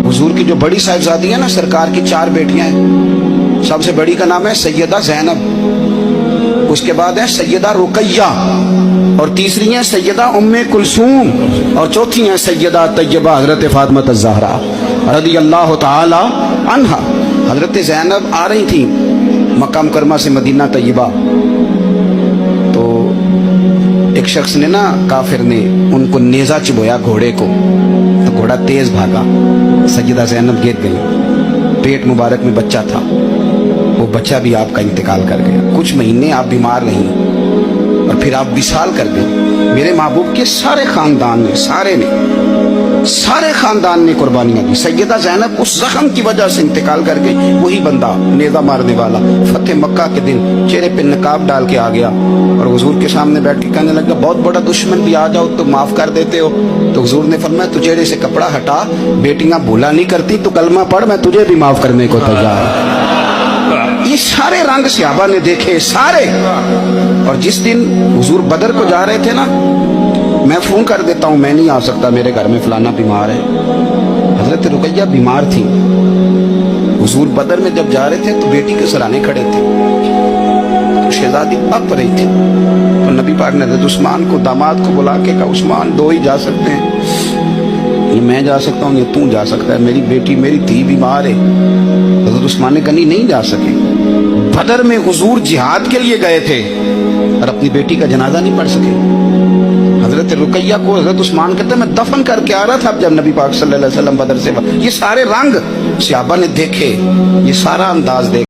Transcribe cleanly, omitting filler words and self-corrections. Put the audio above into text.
हुजूर की जो बड़ी साहिबजादी है ना, सरकार की 4 बेटियां हैं। सबसे बड़ी का नाम है सैयदा ज़ैनब, उसके बाद है सैयदा रुकैया, और तीसरी है सैयदा उम्मे कुलसूम, और चौथी है सैयदा तैयबा हजरत फातिमा ज़हरा रज़ी अल्लाह ताला अन्हा। हजरत ज़ैनब आ रही थी मक्का मुकरमा से मदीना तैयबा, तो एक शख्स ने ना, काफिर ने उनको नेज़ा चुभोया घोड़े को, तो घोड़ा तेज भागा, सैयदा ज़ैनब गिर गई। पेट मुबारक में बच्चा था, वो बच्चा भी आपका इंतकाल कर गया। कुछ महीने आप बीमार रही और फिर आप विसाल कर गई। मेरे महबूब के सारे खानदान ने, सारे खानदान ने कुर्बानियां दी। सैयदा ज़ैनब उस जख्म की वजह से इंतकाल कर गई। वही बंदा नेज़ा मारने वाला फतेह मक्का के दिन चेहरे पे नकाब डाल के आ गया और हुजूर के सामने बैठ के कहने लगा, बहुत बड़ा दुश्मन भी आ जाओ तो माफ कर देते हो। तो हुजूर ने फरमाया, तू चेहरे से कपड़ा हटा, बेटियां भूला नहीं करती, तो कलमा पढ़, मैं तुझे भी माफ करने को तैयार। ये सारे रंग सहाबा ने देखे, सारे। और जिस दिन हुजूर बदर को जा रहे थे ना, मैं फोन कर देता हूं, मैं नहीं आ सकता, मेरे घर में फलाना बीमार है। हजरत रुकैया बीमार थी। हुजूर बदर में जब जा रहे थे तो बेटी के सराहने खड़े थे, तो शहजादी अप रही थी। तो नबी पाक ने हजरत उस्मान को, दामाद को बुला के कहा, उस्मान 2 ही जा सकते हैं, ये मैं जा सकता हूँ, ये तू जा सकता है, मेरी बेटी, मेरी धी बीमार है। हजरत उस्मान ने कहा, नहीं जा सके। बदर में हुजूर जिहाद के लिए गए थे और अपनी बेटी का जनाजा नहीं पढ़ सके। हजरत रुकैया को हजरत उस्मान कहते, मैं दफन करके आ रहा था जब नबी पाक सल्लल्लाहु अलैहि वसल्लम बदर से। ये सारे रंग सहाबा ने देखे, ये सारा अंदाज देख